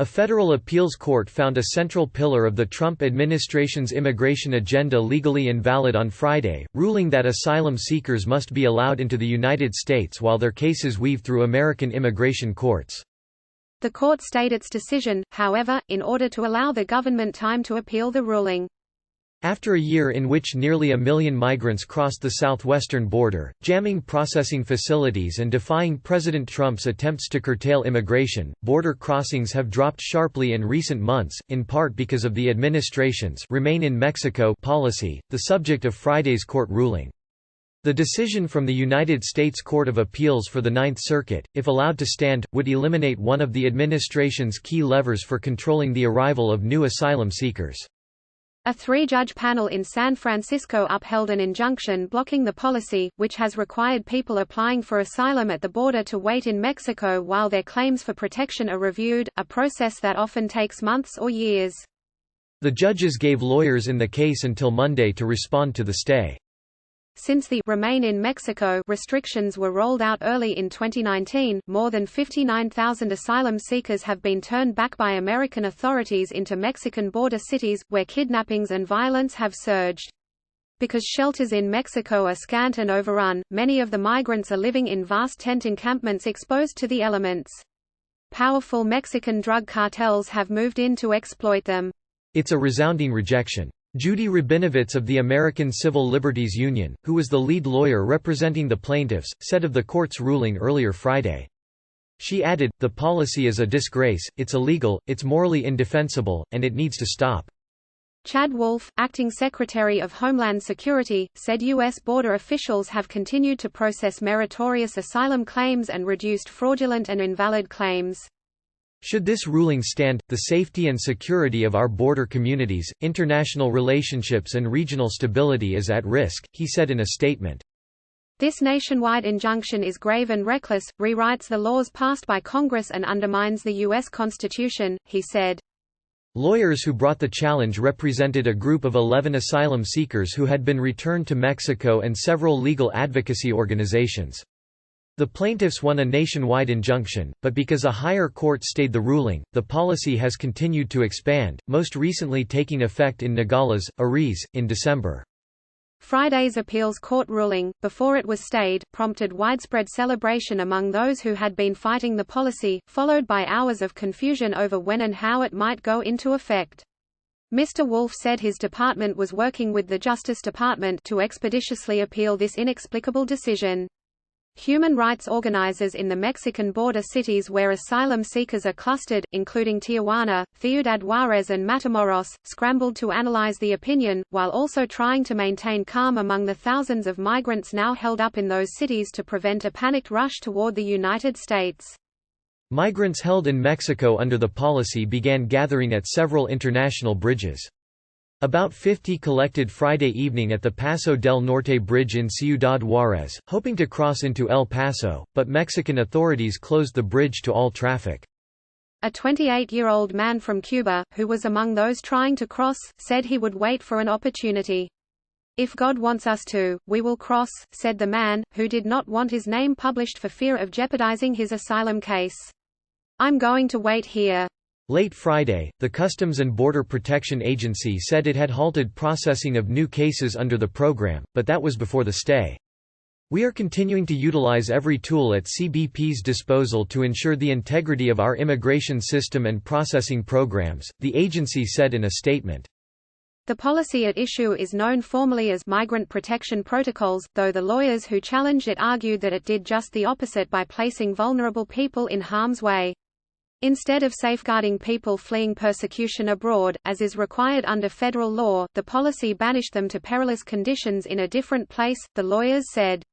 A federal appeals court found a central pillar of the Trump administration's immigration agenda legally invalid on Friday, ruling that asylum seekers must be allowed into the United States while their cases weave through American immigration courts. The court stayed its decision, however, in order to allow the government time to appeal the ruling. After a year in which nearly 1 million migrants crossed the southwestern border, jamming processing facilities and defying President Trump's attempts to curtail immigration, border crossings have dropped sharply in recent months, in part because of the administration's "Remain in Mexico" policy, the subject of Friday's court ruling. The decision from the United States Court of Appeals for the Ninth Circuit, if allowed to stand, would eliminate one of the administration's key levers for controlling the arrival of new asylum seekers. A three-judge panel in San Francisco upheld an injunction blocking the policy, which has required people applying for asylum at the border to wait in Mexico while their claims for protection are reviewed, a process that often takes months or years. The judges gave lawyers in the case until Monday to respond to the stay. Since the "Remain in Mexico" restrictions were rolled out early in 2019, more than 59,000 asylum seekers have been turned back by American authorities into Mexican border cities, where kidnappings and violence have surged. Because shelters in Mexico are scant and overrun, many of the migrants are living in vast tent encampments exposed to the elements. Powerful Mexican drug cartels have moved in to exploit them. It's a resounding rejection. Judy Rabinovitz of the American Civil Liberties Union, who was the lead lawyer representing the plaintiffs, said of the court's ruling earlier Friday. She added, "The policy is a disgrace, it's illegal, it's morally indefensible, and it needs to stop." Chad Wolf, acting Secretary of Homeland Security, said U.S. border officials have continued to process meritorious asylum claims and reduced fraudulent and invalid claims. Should this ruling stand, the safety and security of our border communities, international relationships and regional stability is at risk, he said in a statement. This nationwide injunction is grave and reckless, rewrites the laws passed by Congress and undermines the U.S. Constitution, he said. Lawyers who brought the challenge represented a group of 11 asylum seekers who had been returned to Mexico and several legal advocacy organizations. The plaintiffs won a nationwide injunction, but because a higher court stayed the ruling, the policy has continued to expand, most recently taking effect in Nogales, Ariz, in December. Friday's appeals court ruling, before it was stayed, prompted widespread celebration among those who had been fighting the policy, followed by hours of confusion over when and how it might go into effect. Mr. Wolf said his department was working with the Justice Department to expeditiously appeal this inexplicable decision. Human rights organizers in the Mexican border cities where asylum seekers are clustered, including Tijuana, Ciudad Juárez and Matamoros, scrambled to analyze the opinion, while also trying to maintain calm among the thousands of migrants now held up in those cities to prevent a panicked rush toward the United States. Migrants held in Mexico under the policy began gathering at several international bridges. About 50 collected Friday evening at the Paso del Norte Bridge in Ciudad Juárez, hoping to cross into El Paso, but Mexican authorities closed the bridge to all traffic. A 28-year-old man from Cuba, who was among those trying to cross, said he would wait for an opportunity. "If God wants us to, we will cross," said the man, who did not want his name published for fear of jeopardizing his asylum case. "I'm going to wait here." Late Friday, the Customs and Border Protection Agency said it had halted processing of new cases under the program, but that was before the stay. "We are continuing to utilize every tool at CBP's disposal to ensure the integrity of our immigration system and processing programs," the agency said in a statement. The policy at issue is known formally as Migrant Protection Protocols, though the lawyers who challenged it argued that it did just the opposite by placing vulnerable people in harm's way. Instead of safeguarding people fleeing persecution abroad, as is required under federal law, the policy banished them to perilous conditions in a different place, the lawyers said.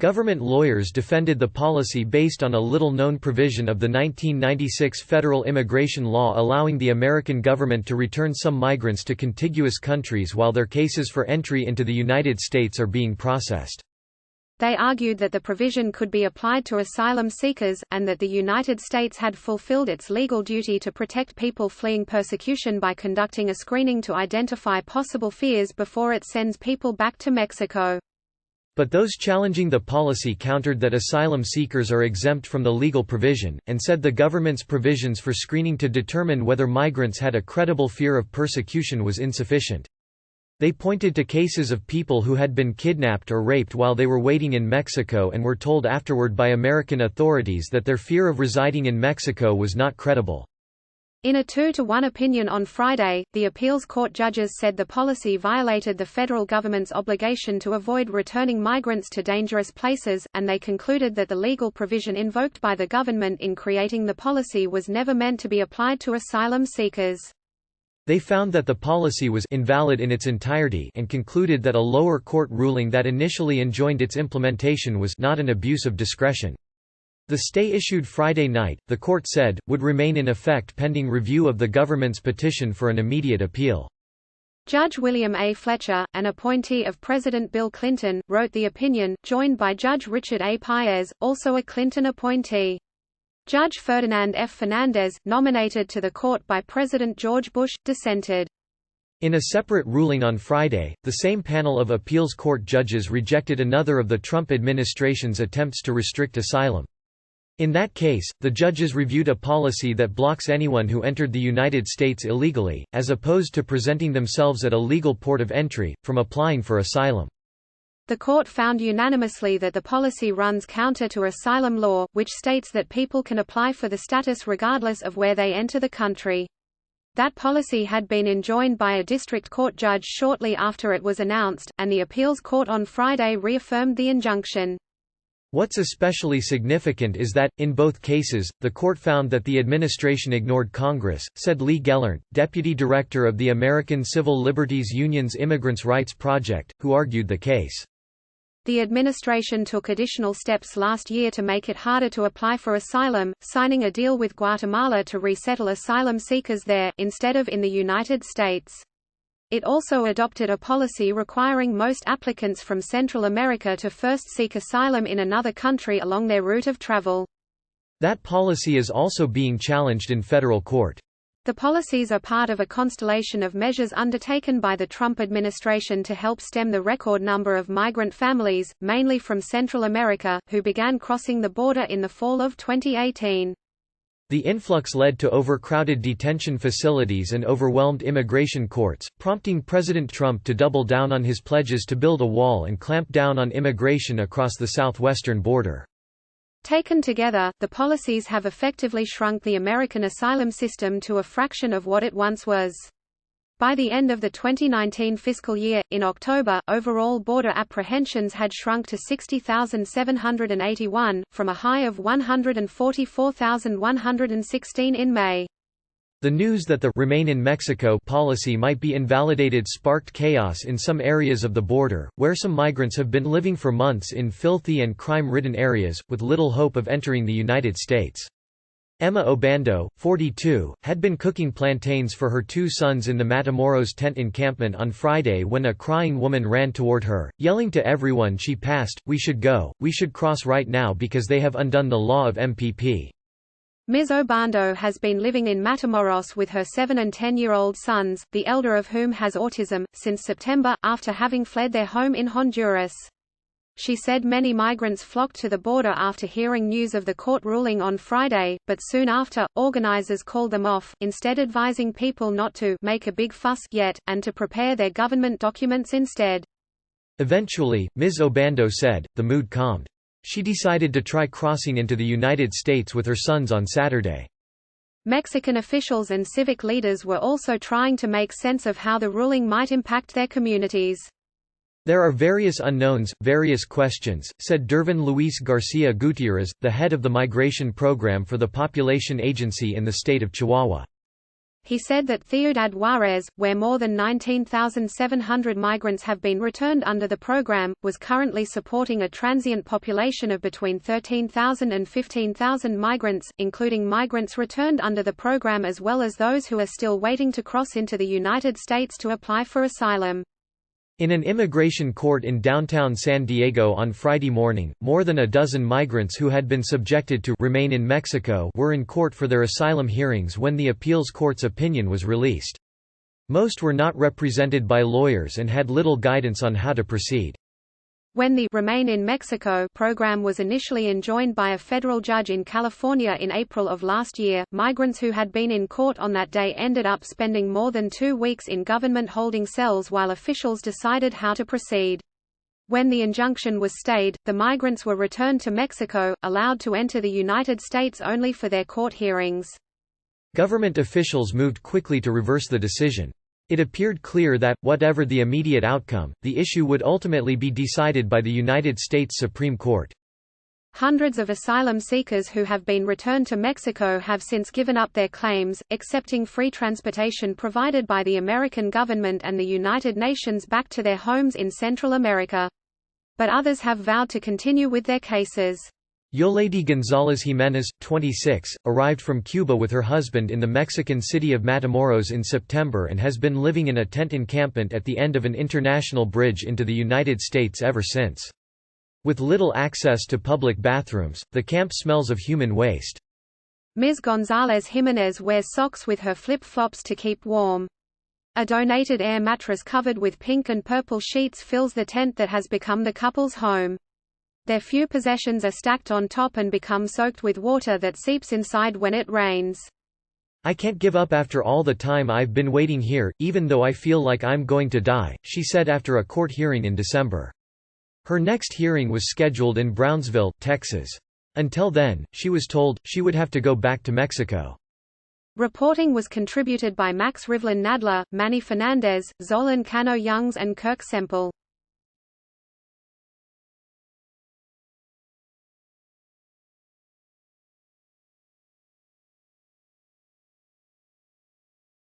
Government lawyers defended the policy based on a little-known provision of the 1996 federal immigration law allowing the American government to return some migrants to contiguous countries while their cases for entry into the United States are being processed. They argued that the provision could be applied to asylum seekers, and that the United States had fulfilled its legal duty to protect people fleeing persecution by conducting a screening to identify possible fears before it sends people back to Mexico. But those challenging the policy countered that asylum seekers are exempt from the legal provision, and said the government's provisions for screening to determine whether migrants had a credible fear of persecution was insufficient. They pointed to cases of people who had been kidnapped or raped while they were waiting in Mexico and were told afterward by American authorities that their fear of residing in Mexico was not credible. In a 2-to-1 opinion on Friday, the appeals court judges said the policy violated the federal government's obligation to avoid returning migrants to dangerous places, and they concluded that the legal provision invoked by the government in creating the policy was never meant to be applied to asylum seekers. They found that the policy was invalid in its entirety and concluded that a lower court ruling that initially enjoined its implementation was not an abuse of discretion. The stay issued Friday night, the court said, would remain in effect pending review of the government's petition for an immediate appeal. Judge William A. Fletcher, an appointee of President Bill Clinton, wrote the opinion, joined by Judge Richard A. Paez, also a Clinton appointee. Judge Ferdinand F. Fernandez, nominated to the court by President George Bush, dissented. In a separate ruling on Friday, the same panel of appeals court judges rejected another of the Trump administration's attempts to restrict asylum. In that case, the judges reviewed a policy that blocks anyone who entered the United States illegally, as opposed to presenting themselves at a legal port of entry, from applying for asylum. The court found unanimously that the policy runs counter to asylum law, which states that people can apply for the status regardless of where they enter the country. That policy had been enjoined by a district court judge shortly after it was announced, and the appeals court on Friday reaffirmed the injunction. What's especially significant is that, in both cases, the court found that the administration ignored Congress, said Lee Gellert, deputy director of the American Civil Liberties Union's Immigrants' Rights Project, who argued the case. The administration took additional steps last year to make it harder to apply for asylum, signing a deal with Guatemala to resettle asylum seekers there, instead of in the United States. It also adopted a policy requiring most applicants from Central America to first seek asylum in another country along their route of travel. That policy is also being challenged in federal court. The policies are part of a constellation of measures undertaken by the Trump administration to help stem the record number of migrant families, mainly from Central America, who began crossing the border in the fall of 2018. The influx led to overcrowded detention facilities and overwhelmed immigration courts, prompting President Trump to double down on his pledges to build a wall and clamp down on immigration across the southwestern border. Taken together, the policies have effectively shrunk the American asylum system to a fraction of what it once was. By the end of the 2019 fiscal year, in October, overall border apprehensions had shrunk to 60,781, from a high of 144,116 in May. The news that the Remain in Mexico policy might be invalidated sparked chaos in some areas of the border, where some migrants have been living for months in filthy and crime-ridden areas, with little hope of entering the United States. Emma Obando, 42, had been cooking plantains for her 2 sons in the Matamoros tent encampment on Friday when a crying woman ran toward her, yelling to everyone she passed, "We should go, we should cross right now because they have undone the law of MPP." Ms. Obando has been living in Matamoros with her 7- and 10-year-old sons, the elder of whom has autism, since September, after having fled their home in Honduras. She said many migrants flocked to the border after hearing news of the court ruling on Friday, but soon after, organizers called them off, instead advising people not to make a big fuss yet, and to prepare their government documents instead. Eventually, Ms. Obando said, the mood calmed. She decided to try crossing into the United States with her sons on Saturday. Mexican officials and civic leaders were also trying to make sense of how the ruling might impact their communities. There are various unknowns, various questions, said Dervin Luis Garcia Gutierrez, the head of the migration program for the Population Agency in the state of Chihuahua. He said that Ciudad Juárez, where more than 19,700 migrants have been returned under the program, was currently supporting a transient population of between 13,000 and 15,000 migrants, including migrants returned under the program as well as those who are still waiting to cross into the United States to apply for asylum. In an immigration court in downtown San Diego on Friday morning, more than a dozen migrants who had been subjected to remain in Mexico were in court for their asylum hearings when the appeals court's opinion was released. Most were not represented by lawyers and had little guidance on how to proceed. When the Remain in Mexico program was initially enjoined by a federal judge in California in April of last year, migrants who had been in court on that day ended up spending more than 2 weeks in government holding cells while officials decided how to proceed. When the injunction was stayed, the migrants were returned to Mexico, allowed to enter the United States only for their court hearings. Government officials moved quickly to reverse the decision. It appeared clear that, whatever the immediate outcome, the issue would ultimately be decided by the United States Supreme Court. Hundreds of asylum seekers who have been returned to Mexico have since given up their claims, accepting free transportation provided by the American government and the United Nations back to their homes in Central America. But others have vowed to continue with their cases. Yolandi González Jiménez, 26, arrived from Cuba with her husband in the Mexican city of Matamoros in September and has been living in a tent encampment at the end of an international bridge into the United States ever since. With little access to public bathrooms, the camp smells of human waste. Ms. González Jiménez wears socks with her flip-flops to keep warm. A donated air mattress covered with pink and purple sheets fills the tent that has become the couple's home. Their few possessions are stacked on top and become soaked with water that seeps inside when it rains. "I can't give up after all the time I've been waiting here, even though I feel like I'm going to die," she said after a court hearing in December. Her next hearing was scheduled in Brownsville, Texas. Until then, she was told, she would have to go back to Mexico. Reporting was contributed by Max Rivlin Nadler, Manny Fernandez, Zolan Cano Youngs and Kirk Semple.